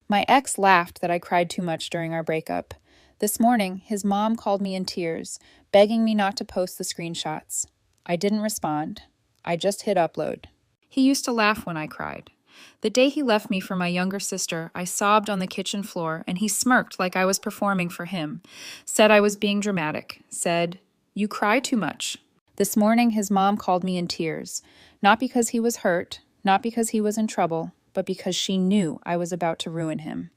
My ex laughed that I cried too much during our breakup. This morning, his mom called me in tears, begging me not to post the screenshots. I didn't respond. I just hit upload. He used to laugh when I cried. The day he left me for my younger sister, I sobbed on the kitchen floor, and he smirked like I was performing for him, said I was being dramatic, said, "You cry too much." This morning, his mom called me in tears, not because he was hurt, not because he was in trouble, but because she knew I was about to ruin him.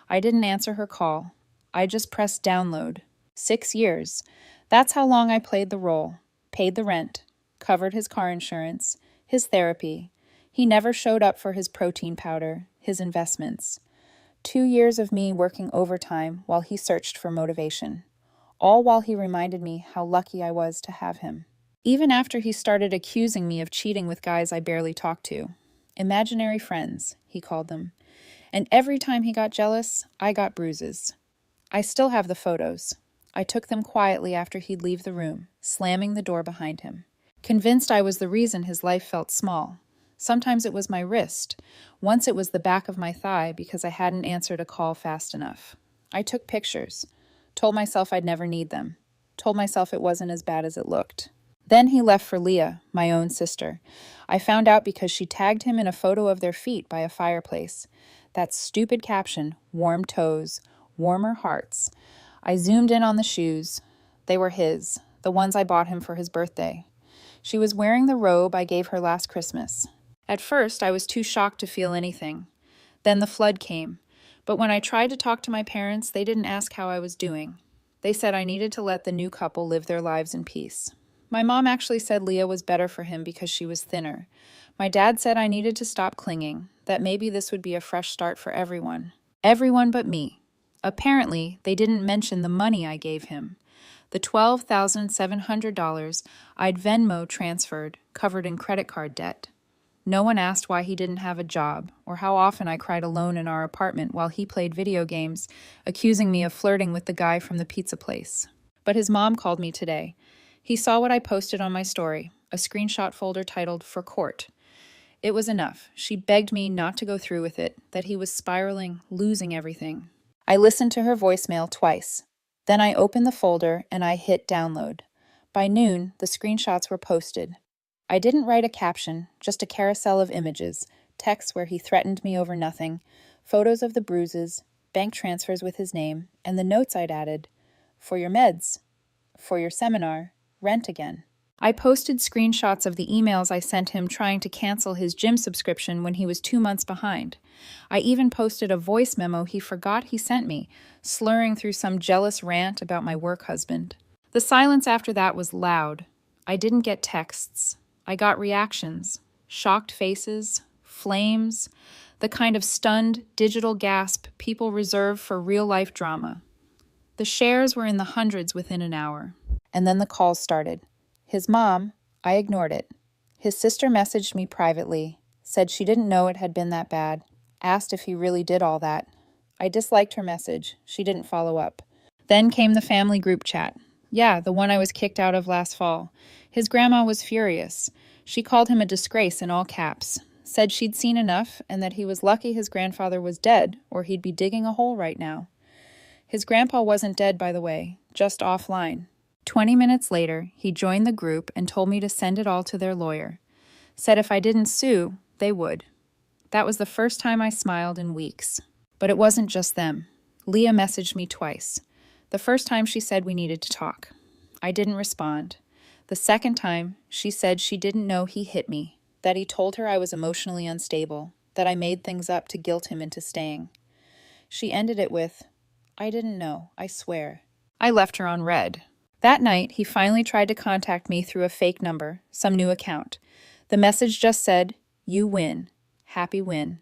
I didn't answer her call. I just pressed download. 6 years. That's how long I played the role, paid the rent, covered his car insurance, his therapy. He never showed up for his protein powder, his investments. 2 years of me working overtime while he searched for motivation. All while he reminded me how lucky I was to have him. Even after he started accusing me of cheating with guys I barely talked to. Imaginary friends, he called them. And every time he got jealous, I got bruises. I still have the photos. I took them quietly after he'd leave the room, slamming the door behind him. Convinced I was the reason his life felt small. Sometimes it was my wrist. Once it was the back of my thigh because I hadn't answered a call fast enough. I took pictures. Told myself I'd never need them. Told myself it wasn't as bad as it looked. Then he left for Leah, my own sister. I found out because she tagged him in a photo of their feet by a fireplace. That stupid caption, warm toes, warmer hearts. I zoomed in on the shoes. They were his, the ones I bought him for his birthday. She was wearing the robe I gave her last Christmas. At first, I was too shocked to feel anything. Then the flood came. But when I tried to talk to my parents, they didn't ask how I was doing. They said I needed to let the new couple live their lives in peace. My mom actually said Leah was better for him because she was thinner. My dad said I needed to stop clinging, that maybe this would be a fresh start for everyone. Everyone but me. Apparently, they didn't mention the money I gave him. The $12,700 I'd Venmo transferred, covered in credit card debt. No one asked why he didn't have a job, or how often I cried alone in our apartment while he played video games, accusing me of flirting with the guy from the pizza place. But his mom called me today. He saw what I posted on my story, a screenshot folder titled "For Court." It was enough. She begged me not to go through with it, that he was spiraling, losing everything. I listened to her voicemail twice. Then I opened the folder and I hit download. By noon, the screenshots were posted. I didn't write a caption, just a carousel of images, texts where he threatened me over nothing, photos of the bruises, bank transfers with his name, and the notes I'd added. For your meds. For your seminar. Rent again. I posted screenshots of the emails I sent him trying to cancel his gym subscription when he was 2 months behind. I even posted a voice memo he forgot he sent me, slurring through some jealous rant about my work husband. The silence after that was loud. I didn't get texts. I got reactions. Shocked faces. Flames. The kind of stunned, digital gasp people reserve for real-life drama. The shares were in the hundreds within an hour. And then the calls started. His mom, I ignored it. His sister messaged me privately, said she didn't know it had been that bad, asked if he really did all that. I disliked her message. She didn't follow up. Then came the family group chat. Yeah, the one I was kicked out of last fall. His grandma was furious. She called him a disgrace in all caps, said she'd seen enough and that he was lucky his grandfather was dead or he'd be digging a hole right now. His grandpa wasn't dead, by the way, just offline. 20 minutes later, he joined the group and told me to send it all to their lawyer. Said if I didn't sue, they would. That was the first time I smiled in weeks. But it wasn't just them. Leah messaged me twice. The first time she said we needed to talk. I didn't respond. The second time, she said she didn't know he hit me, that he told her I was emotionally unstable, that I made things up to guilt him into staying. She ended it with, I didn't know, I swear. I left her on red. That night, he finally tried to contact me through a fake number, some new account. The message just said, "You win. Happy win."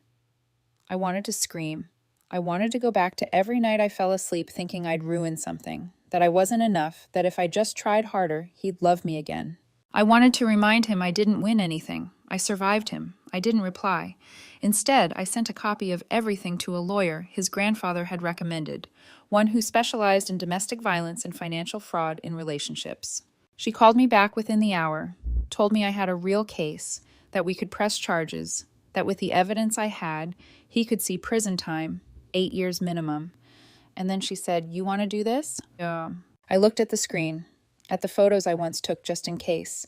I wanted to scream. I wanted to go back to every night I fell asleep thinking I'd ruined something, that I wasn't enough, that if I just tried harder, he'd love me again. I wanted to remind him I didn't win anything. I survived him. I didn't reply. Instead, I sent a copy of everything to a lawyer his grandfather had recommended, one who specialized in domestic violence and financial fraud in relationships. She called me back within the hour, told me I had a real case, that we could press charges, that with the evidence I had, he could see prison time, 8 years minimum. And then she said, "You want to do this?" Yeah. I looked at the screen, at the photos I once took just in case,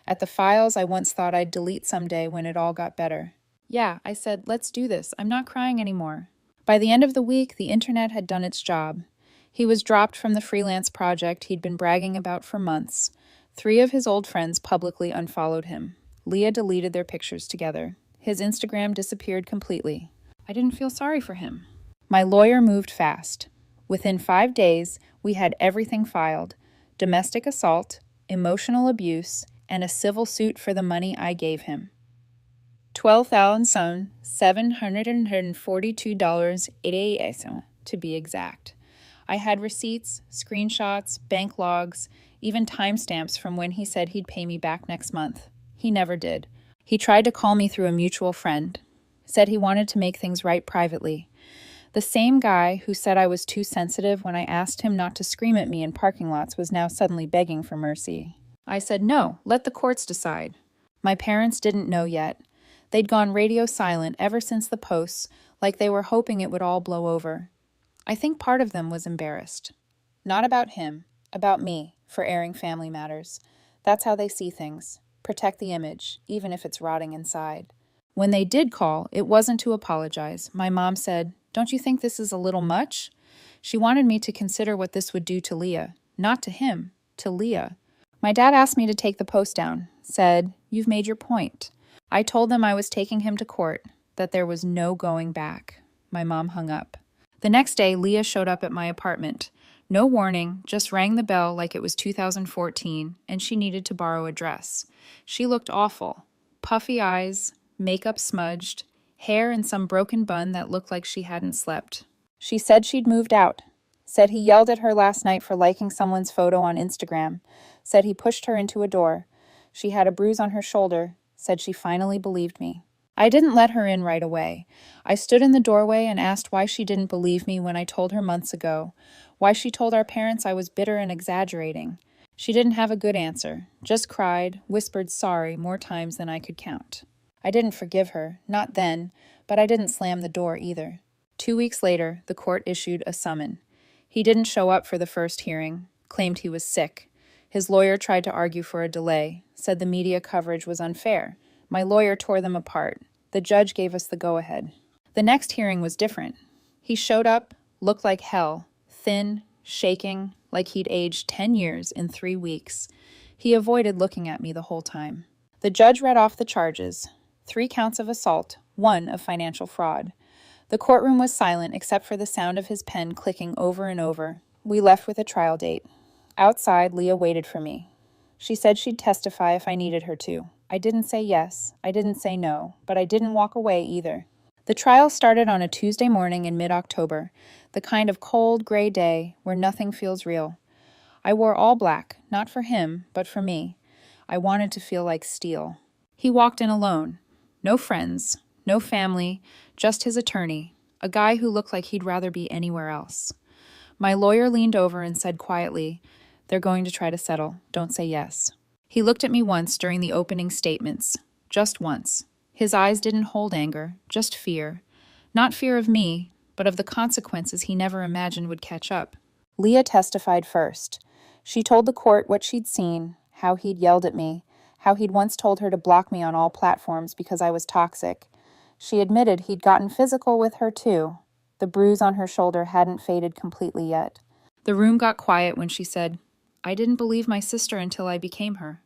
at the files I once thought I'd delete someday when it all got better. "Yeah," I said, "let's do this. I'm not crying anymore." By the end of the week, the internet had done its job. He was dropped from the freelance project he'd been bragging about for months. 3 of his old friends publicly unfollowed him. Leah deleted their pictures together. His Instagram disappeared completely. I didn't feel sorry for him. My lawyer moved fast. Within 5 days, we had everything filed: domestic assault, emotional abuse, and a civil suit for the money I gave him. $12,742.88 to be exact. I had receipts, screenshots, bank logs, even timestamps from when he said he'd pay me back next month. He never did. He tried to call me through a mutual friend, said he wanted to make things right privately. The same guy who said I was too sensitive when I asked him not to scream at me in parking lots was now suddenly begging for mercy. I said, "No, let the courts decide." My parents didn't know yet. They'd gone radio silent ever since the posts, like they were hoping it would all blow over. I think part of them was embarrassed. Not about him, about me, for airing family matters. That's how they see things. Protect the image, even if it's rotting inside. When they did call, it wasn't to apologize. My mom said, "Don't you think this is a little much?" She wanted me to consider what this would do to Leah. Not to him, to Leah. My dad asked me to take the post down, said, "You've made your point." I told them I was taking him to court, that there was no going back. My mom hung up. The next day, Leah showed up at my apartment. No warning, just rang the bell like it was 2014, and she needed to borrow a dress. She looked awful. Puffy eyes, makeup smudged, hair in some broken bun that looked like she hadn't slept. She said she'd moved out. Said he yelled at her last night for liking someone's photo on Instagram. Said he pushed her into a door. She had a bruise on her shoulder. Said she finally believed me. I didn't let her in right away. I stood in the doorway and asked why she didn't believe me when I told her months ago, why she told our parents I was bitter and exaggerating. She didn't have a good answer, just cried, whispered sorry more times than I could count. I didn't forgive her, not then, but I didn't slam the door either. 2 weeks later, the court issued a summons. He didn't show up for the first hearing, claimed he was sick. His lawyer tried to argue for a delay, said the media coverage was unfair. My lawyer tore them apart. The judge gave us the go-ahead. The next hearing was different. He showed up, looked like hell, thin, shaking, like he'd aged 10 years in 3 weeks. He avoided looking at me the whole time. The judge read off the charges: 3 counts of assault, 1 of financial fraud. The courtroom was silent except for the sound of his pen clicking over and over. We left with a trial date. Outside, Leah waited for me. She said she'd testify if I needed her to. I didn't say yes, I didn't say no, but I didn't walk away either. The trial started on a Tuesday morning in mid-October, the kind of cold, gray day where nothing feels real. I wore all black, not for him, but for me. I wanted to feel like steel. He walked in alone. No friends, no family, just his attorney, a guy who looked like he'd rather be anywhere else. My lawyer leaned over and said quietly, "They're going to try to settle. Don't say yes." He looked at me once during the opening statements. Just once. His eyes didn't hold anger, just fear. Not fear of me, but of the consequences he never imagined would catch up. Leah testified first. She told the court what she'd seen, how he'd yelled at me, how he'd once told her to block me on all platforms because I was toxic. She admitted he'd gotten physical with her too. The bruise on her shoulder hadn't faded completely yet. The room got quiet when she said, "I didn't believe my sister until I became her."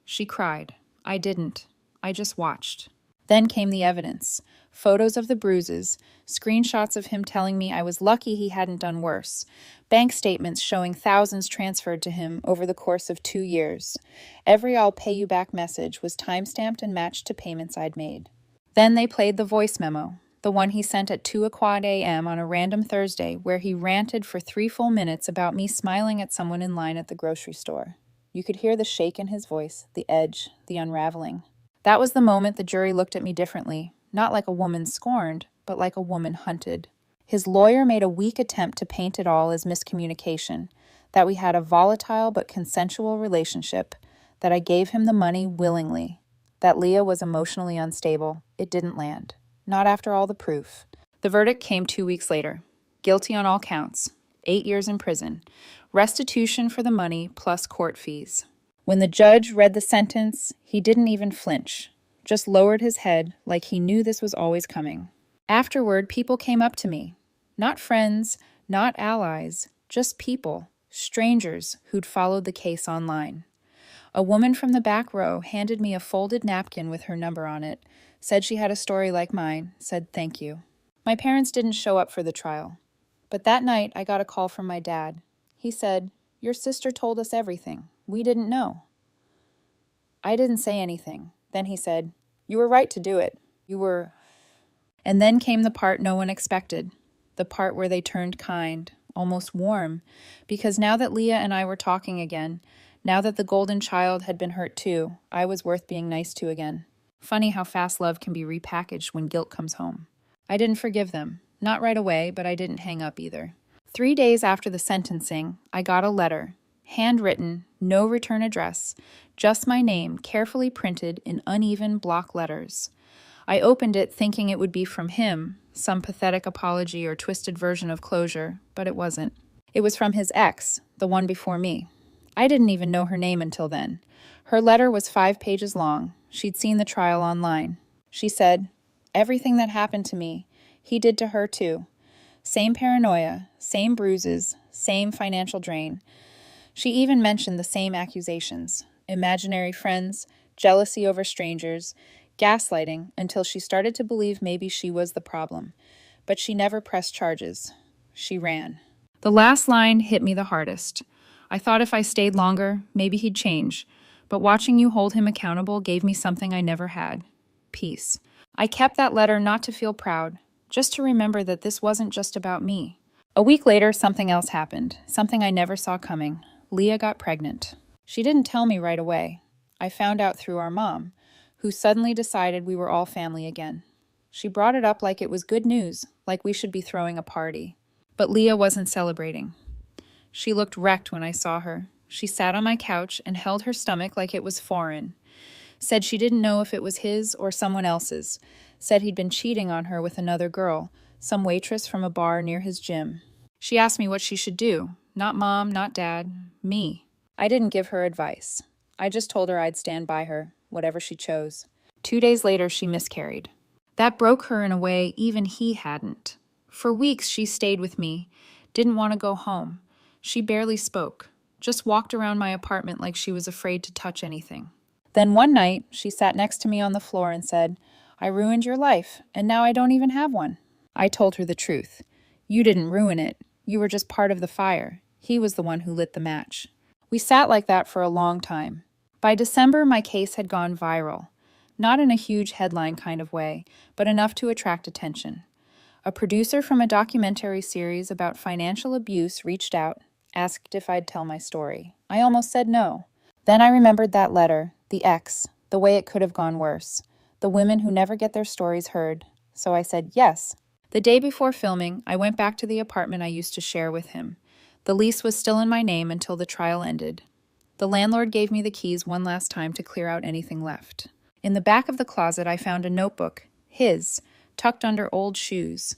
She cried. I didn't. I just watched. Then came the evidence. Photos of the bruises, screenshots of him telling me I was lucky he hadn't done worse, bank statements showing thousands transferred to him over the course of 2 years. Every "I'll pay you back" message was timestamped and matched to payments I'd made. Then they played the voice memo, the one he sent at 2:00 a.m. on a random Thursday, where he ranted for 3 full minutes about me smiling at someone in line at the grocery store. You could hear the shake in his voice, the edge, the unraveling. That was the moment the jury looked at me differently, not like a woman scorned, but like a woman hunted. His lawyer made a weak attempt to paint it all as miscommunication, that we had a volatile but consensual relationship, that I gave him the money willingly, that Leah was emotionally unstable. It didn't land. Not after all the proof. The verdict came 2 weeks later. Guilty on all counts. 8 years in prison. Restitution for the money plus court fees. When the judge read the sentence, he didn't even flinch, just lowered his head like he knew this was always coming. Afterward, people came up to me. Not friends, not allies, just people, strangers who'd followed the case online. A woman from the back row handed me a folded napkin with her number on it, said she had a story like mine, said thank you. My parents didn't show up for the trial. But that night, I got a call from my dad. He said, "Your sister told us everything. We didn't know." I didn't say anything. Then he said, "You were right to do it. You were..." And then came the part no one expected. The part where they turned kind, almost warm, because now that Leah and I were talking again, now that the golden child had been hurt too, I was worth being nice to again. Funny how fast love can be repackaged when guilt comes home. I didn't forgive them. Not right away, but I didn't hang up either. 3 days after the sentencing, I got a letter, handwritten, no return address, just my name carefully printed in uneven block letters. I opened it thinking it would be from him, some pathetic apology or twisted version of closure, but it wasn't. It was from his ex, the one before me. I didn't even know her name until then. Her letter was 5 pages long. She'd seen the trial online. She said, "Everything that happened to me, he did to her too. Same paranoia, same bruises, same financial drain." She even mentioned the same accusations: imaginary friends, jealousy over strangers, gaslighting, until she started to believe maybe she was the problem. But she never pressed charges. She ran. The last line hit me the hardest. I thought if I stayed longer, maybe he'd change. But watching you hold him accountable gave me something I never had: peace. I kept that letter not to feel proud, just to remember that this wasn't just about me. A week later, something else happened, something I never saw coming. Leah got pregnant. She didn't tell me right away. I found out through our mom, who suddenly decided we were all family again. She brought it up like it was good news, like we should be throwing a party. But Leah wasn't celebrating. She looked wrecked when I saw her. She sat on my couch and held her stomach like it was foreign. Said she didn't know if it was his or someone else's. Said he'd been cheating on her with another girl, some waitress from a bar near his gym. She asked me what she should do. Not mom, not dad, me. I didn't give her advice. I just told her I'd stand by her, whatever she chose. 2 days later, she miscarried. That broke her in a way even he hadn't. For weeks, she stayed with me, didn't want to go home. She barely spoke, just walked around my apartment like she was afraid to touch anything. Then one night, she sat next to me on the floor and said, "I ruined your life, and now I don't even have one." I told her the truth. "You didn't ruin it. You were just part of the fire. He was the one who lit the match." We sat like that for a long time. By December, my case had gone viral. Not in a huge headline kind of way, but enough to attract attention. A producer from a documentary series about financial abuse reached out, asked if I'd tell my story. I almost said no. Then I remembered that letter, the ex, the way it could have gone worse, the women who never get their stories heard. So I said yes. The day before filming, I went back to the apartment I used to share with him. The lease was still in my name until the trial ended. The landlord gave me the keys one last time to clear out anything left. In the back of the closet, I found a notebook, his, tucked under old shoes.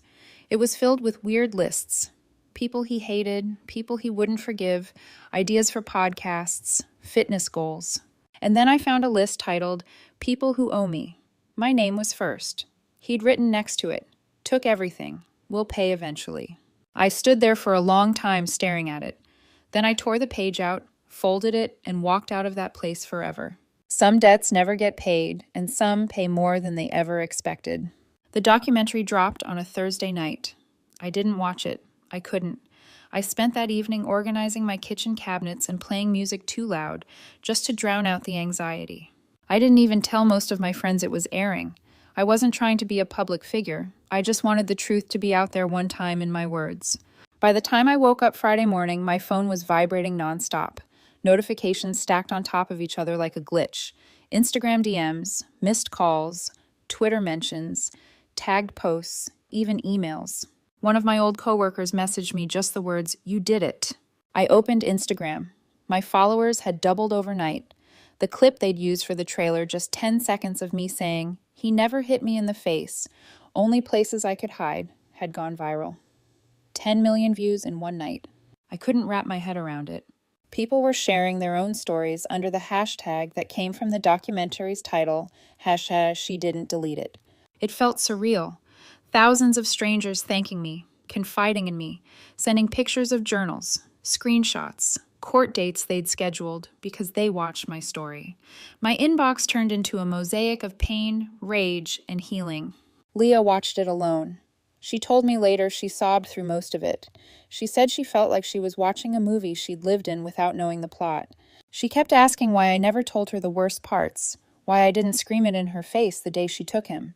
It was filled with weird lists. People he hated, people he wouldn't forgive, ideas for podcasts, fitness goals. And then I found a list titled, "People Who Owe Me." My name was first. He'd written next to it, "Took everything. Will pay eventually." I stood there for a long time staring at it. Then I tore the page out, folded it, and walked out of that place forever. Some debts never get paid, and some pay more than they ever expected. The documentary dropped on a Thursday night. I didn't watch it. I couldn't. I spent that evening organizing my kitchen cabinets and playing music too loud, just to drown out the anxiety. I didn't even tell most of my friends it was airing. I wasn't trying to be a public figure. I just wanted the truth to be out there one time in my words. By the time I woke up Friday morning, my phone was vibrating nonstop. Notifications stacked on top of each other like a glitch. Instagram DMs, missed calls, Twitter mentions, tagged posts, even emails. One of my old coworkers messaged me just the words, "You did it." I opened Instagram. My followers had doubled overnight. The clip they'd used for the trailer, just 10 seconds of me saying, "He never hit me in the face. Only places I could hide," had gone viral. 10 million views in one night. I couldn't wrap my head around it. People were sharing their own stories under the hashtag that came from the documentary's title, #SheDidn'tDelete It. It felt surreal. Thousands of strangers thanking me, confiding in me, sending pictures of journals, screenshots, court dates they'd scheduled because they watched my story. My inbox turned into a mosaic of pain, rage, and healing. Leah watched it alone. She told me later she sobbed through most of it. She said she felt like she was watching a movie she'd lived in without knowing the plot. She kept asking why I never told her the worst parts, why I didn't scream it in her face the day she took him.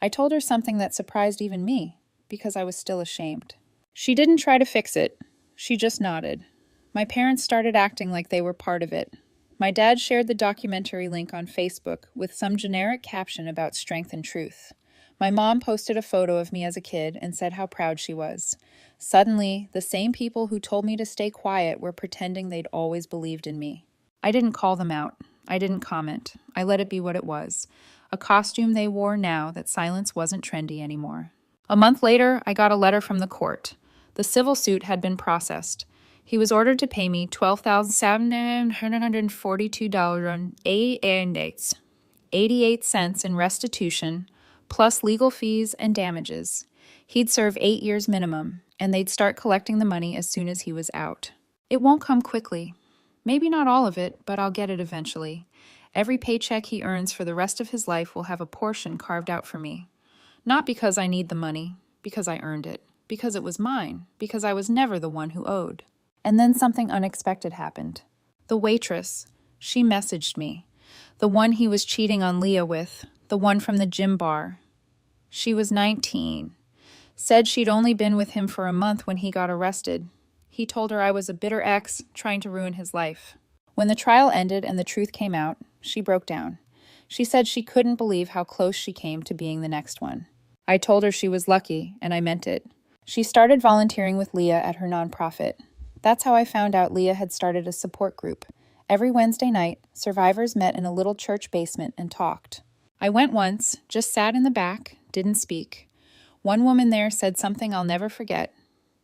I told her something that surprised even me, because I was still ashamed. She didn't try to fix it. She just nodded. My parents started acting like they were part of it. My dad shared the documentary link on Facebook with some generic caption about strength and truth. My mom posted a photo of me as a kid and said how proud she was. Suddenly, the same people who told me to stay quiet were pretending they'd always believed in me. I didn't call them out. I didn't comment. I let it be what it was. A costume they wore now that silence wasn't trendy anymore. A month later, I got a letter from the court. The civil suit had been processed. He was ordered to pay me $12,742.88 in restitution, plus legal fees and damages. He'd serve 8 years minimum, and they'd start collecting the money as soon as he was out. It won't come quickly. Maybe not all of it, but I'll get it eventually. Every paycheck he earns for the rest of his life will have a portion carved out for me. Not because I need the money, because I earned it, because it was mine, because I was never the one who owed. And then something unexpected happened. The waitress, she messaged me. The one he was cheating on Leah with, the one from the gym bar. She was 19. Said she'd only been with him for a month when he got arrested. He told her I was a bitter ex trying to ruin his life. When the trial ended and the truth came out, she broke down. She said she couldn't believe how close she came to being the next one. I told her she was lucky, and I meant it. She started volunteering with Leah at her nonprofit. That's how I found out Leah had started a support group. Every Wednesday night, survivors met in a little church basement and talked. I went once, just sat in the back, didn't speak. One woman there said something I'll never forget.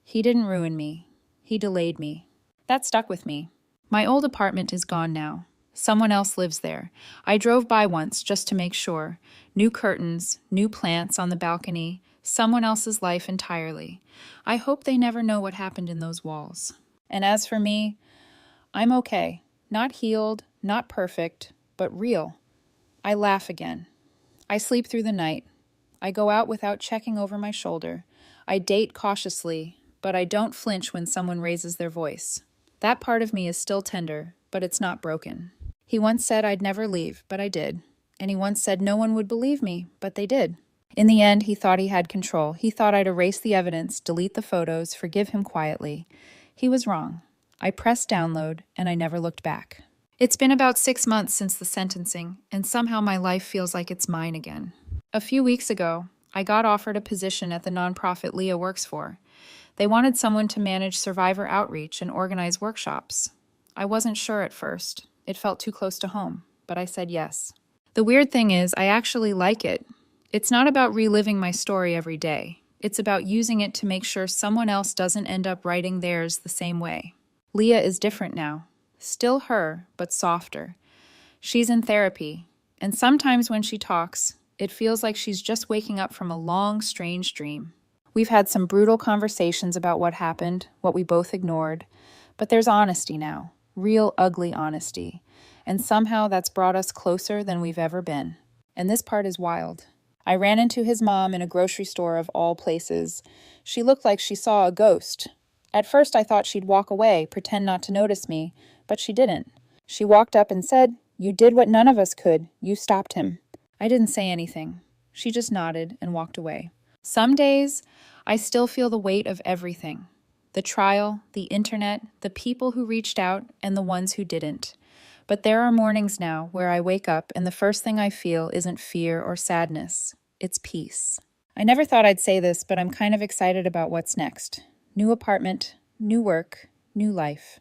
He didn't ruin me. He delayed me. That stuck with me. My old apartment is gone now. Someone else lives there. I drove by once just to make sure. New curtains, new plants on the balcony, someone else's life entirely. I hope they never know what happened in those walls. And as for me, I'm okay. Not healed, not perfect, but real. I laugh again. I sleep through the night. I go out without checking over my shoulder. I date cautiously, but I don't flinch when someone raises their voice. That part of me is still tender, but it's not broken. He once said I'd never leave, but I did. And he once said no one would believe me, but they did. In the end, he thought he had control. He thought I'd erase the evidence, delete the photos, forgive him quietly. He was wrong. I pressed download, and I never looked back. It's been about 6 months since the sentencing, and somehow my life feels like it's mine again. A few weeks ago, I got offered a position at the nonprofit Leah works for. They wanted someone to manage survivor outreach and organize workshops. I wasn't sure at first. It felt too close to home, but I said yes. The weird thing is, I actually like it. It's not about reliving my story every day. It's about using it to make sure someone else doesn't end up writing theirs the same way. Leah is different now. Still her, but softer. She's in therapy, and sometimes when she talks, it feels like she's just waking up from a long, strange dream. We've had some brutal conversations about what happened, what we both ignored, but there's honesty now, real ugly honesty, and somehow that's brought us closer than we've ever been. And this part is wild. I ran into his mom in a grocery store of all places. She looked like she saw a ghost. At first I thought she'd walk away, pretend not to notice me, but she didn't. She walked up and said, "You did what none of us could. You stopped him." I didn't say anything. She just nodded and walked away. Some days, I still feel the weight of everything. The trial, the internet, the people who reached out, and the ones who didn't. But there are mornings now where I wake up and the first thing I feel isn't fear or sadness. It's peace. I never thought I'd say this, but I'm kind of excited about what's next. New apartment, new work, new life.